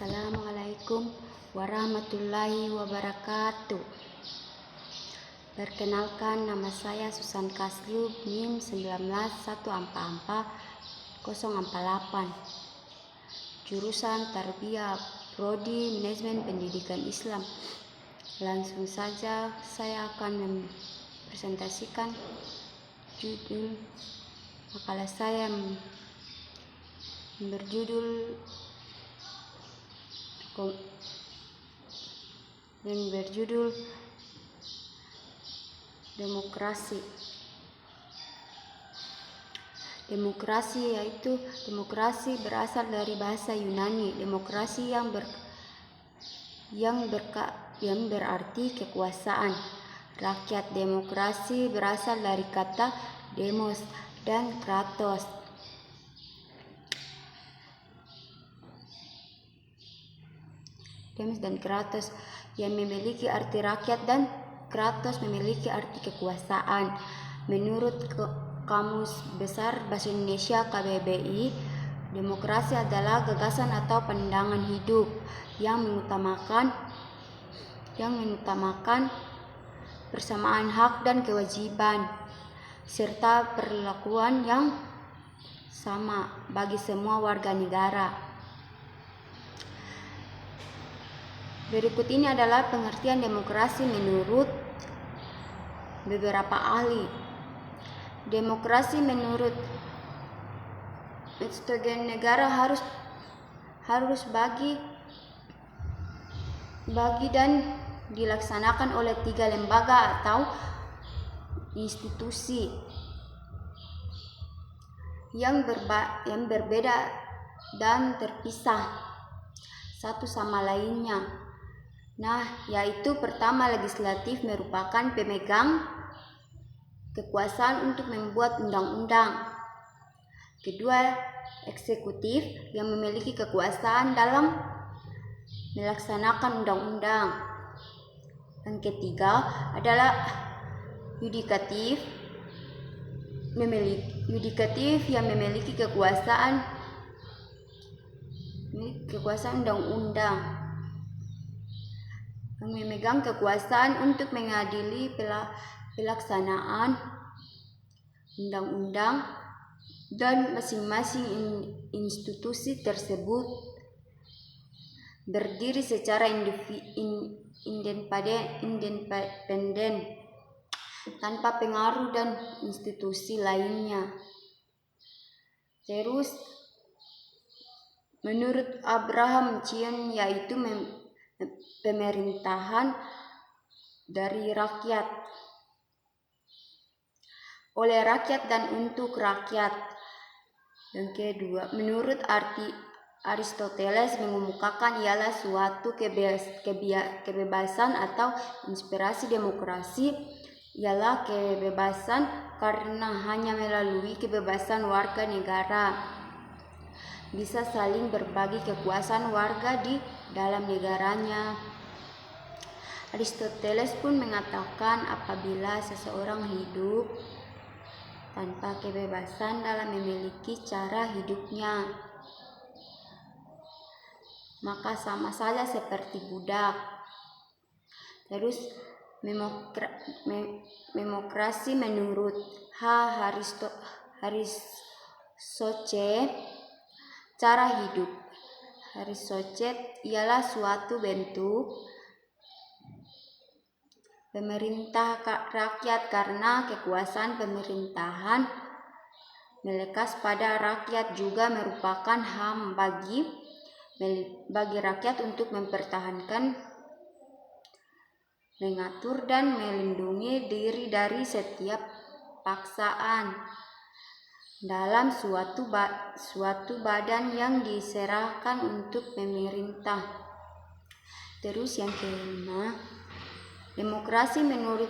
Assalamualaikum warahmatullahi wabarakatuh. Perkenalkan, nama saya Susan Kaslu, NIM 19144-048, jurusan Tarbiyah, Prodi Manajemen Pendidikan Islam. Langsung saja saya akan mempresentasikan judul makalah saya berjudul demokrasi. Demokrasi yaitu demokrasi berasal dari bahasa Yunani. Demokrasi yang berarti kekuasaan rakyat. Demokrasi berasal dari kata demos dan kratos. Demos dan kratos yang memiliki arti rakyat dan kratos memiliki arti kekuasaan. Menurut Kamus Besar Bahasa Indonesia KBBI, demokrasi adalah gagasan atau pandangan hidup yang mengutamakan persamaan hak dan kewajiban serta perlakuan yang sama bagi semua warga negara. Berikut ini adalah pengertian demokrasi menurut beberapa ahli. Demokrasi menurut sebagian negara harus bagi dan dilaksanakan oleh 3 lembaga atau institusi yang berbeda dan terpisah satu sama lainnya. Yaitu pertama, legislatif merupakan pemegang kekuasaan untuk membuat undang-undang. Kedua, eksekutif yang memiliki kekuasaan dalam melaksanakan undang-undang. Yang ketiga adalah yudikatif yang memiliki kekuasaan undang-undang, yang memegang kekuasaan untuk mengadili pelaksanaan undang-undang, dan masing-masing institusi tersebut berdiri secara independen tanpa pengaruh dan institusi lainnya. Terus, menurut Abraham Chion, yaitu pemerintahan dari rakyat, oleh rakyat dan untuk rakyat. Yang kedua, menurut Aristoteles, mengemukakan ialah suatu kebebasan atau inspirasi. Demokrasi ialah kebebasan karena hanya melalui kebebasan warga negara bisa saling berbagi kekuasaan warga di dalam negaranya. Aristoteles pun mengatakan apabila seseorang hidup tanpa kebebasan dalam memiliki cara hidupnya, maka sama saja seperti budak. Terus, demokrasi menurut Aristoteles, cara hidup. Aristoteles ialah suatu bentuk pemerintah rakyat karena kekuasaan pemerintahan melekat pada rakyat juga merupakan HAM bagi rakyat untuk mempertahankan, mengatur dan melindungi diri dari setiap paksaan dalam suatu badan yang diserahkan untuk pemerintah. Terus yang kelima, demokrasi menurut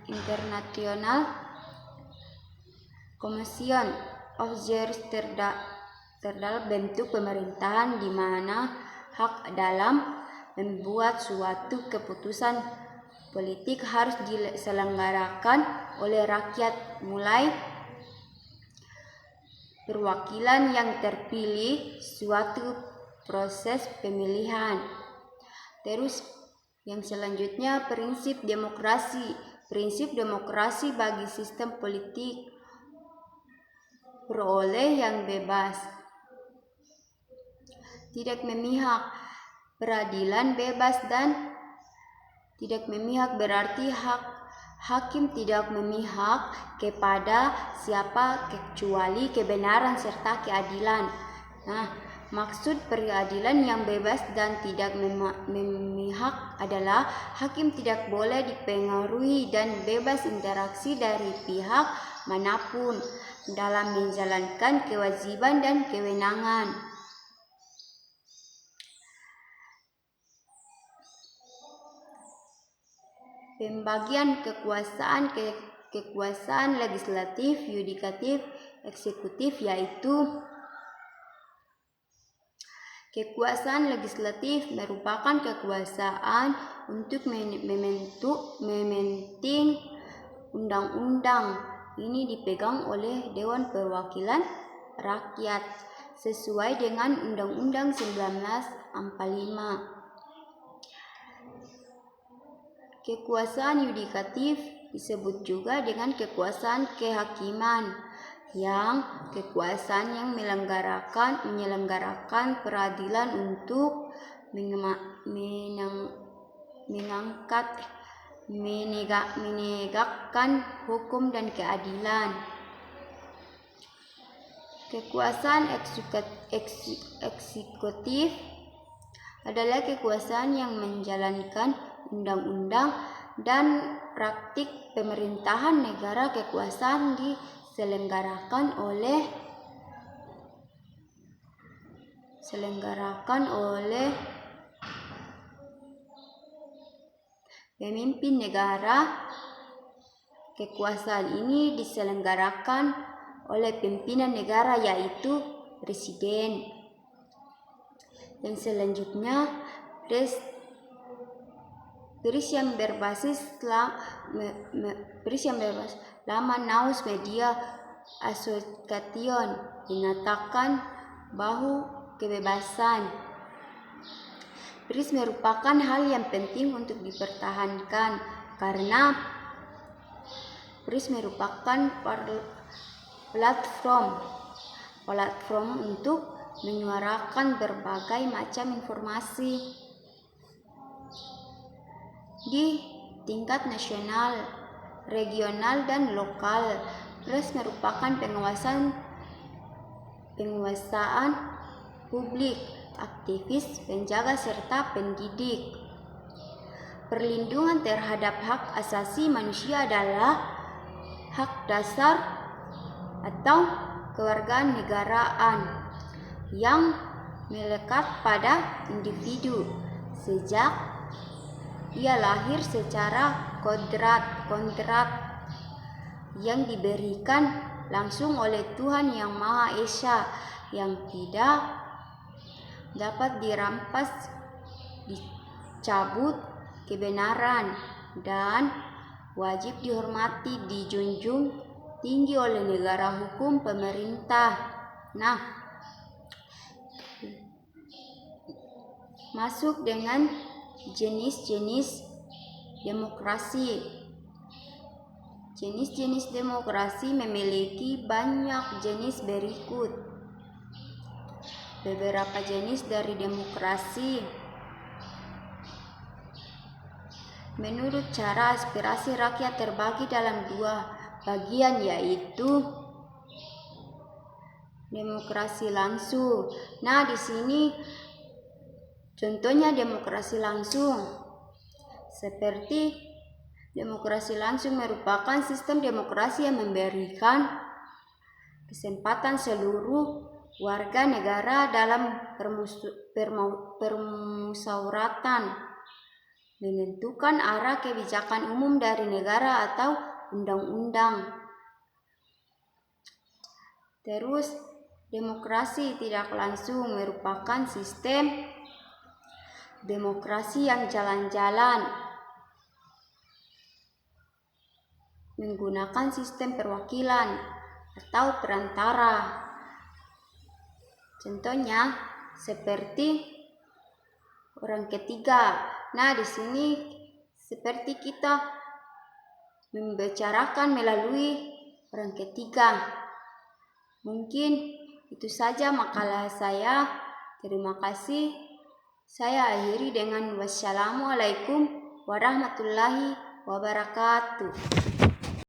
International Commission of Justice terdapat bentuk pemerintahan di mana hak dalam membuat suatu keputusan politik harus diselenggarakan oleh rakyat, mulai perwakilan yang terpilih, suatu proses pemilihan. Terus yang selanjutnya prinsip demokrasi. Prinsip demokrasi bagi sistem politik peroleh yang bebas, tidak memihak, peradilan bebas dan tidak memihak berarti hakim tidak memihak kepada siapa kecuali kebenaran serta keadilan. Nah, maksud peradilan yang bebas dan tidak memihak adalah hakim tidak boleh dipengaruhi dan bebas interaksi dari pihak manapun dalam menjalankan kewajiban dan kewenangan. Pembagian kekuasaan legislatif, yudikatif, eksekutif yaitu kekuasaan legislatif merupakan kekuasaan untuk mementing undang-undang. Ini dipegang oleh Dewan Perwakilan Rakyat sesuai dengan Undang-Undang 1945. Kekuasaan yudikatif disebut juga dengan kekuasaan kehakiman, yang kekuasaan yang menyelenggarakan peradilan untuk menegakkan hukum dan keadilan. Kekuasaan eksekutif adalah kekuasaan yang menjalankan undang-undang dan praktik pemerintahan negara. Kekuasaan diselenggarakan oleh pemimpin negara. Kekuasaan ini diselenggarakan oleh pimpinan negara yaitu presiden. Yang selanjutnya Pers yang berbasis lama Naus Media Association menyatakan bahwa kebebasan pers merupakan hal yang penting untuk dipertahankan karena pers merupakan platform untuk menyuarakan berbagai macam informasi di tingkat nasional, regional, dan lokal. Pers merupakan penguasaan publik, aktivis, penjaga, serta pendidik. Perlindungan terhadap hak asasi manusia adalah hak dasar atau kewarganegaraan yang melekat pada individu sejak ia lahir secara kontrak yang diberikan langsung oleh Tuhan Yang Maha Esa, yang tidak dapat dirampas, dicabut kebenaran, dan wajib dihormati, dijunjung tinggi oleh negara hukum pemerintah. Nah, masuk dengan jenis-jenis demokrasi. Jenis-jenis demokrasi memiliki banyak jenis berikut. Beberapa jenis dari demokrasi menurut cara aspirasi rakyat terbagi dalam dua bagian, yaitu demokrasi langsung. Nah, di sini contohnya demokrasi langsung. Seperti demokrasi langsung merupakan sistem demokrasi yang memberikan kesempatan seluruh warga negara dalam permusyawaratan menentukan arah kebijakan umum dari negara atau undang-undang. Terus, demokrasi tidak langsung merupakan sistem demokrasi yang jalan-jalan menggunakan sistem perwakilan atau perantara. Contohnya seperti orang ketiga. Nah, di sini seperti kita membicarakan melalui orang ketiga. Mungkin itu saja makalah saya. Terima kasih. Saya akhiri dengan wassalamualaikum warahmatullahi wabarakatuh.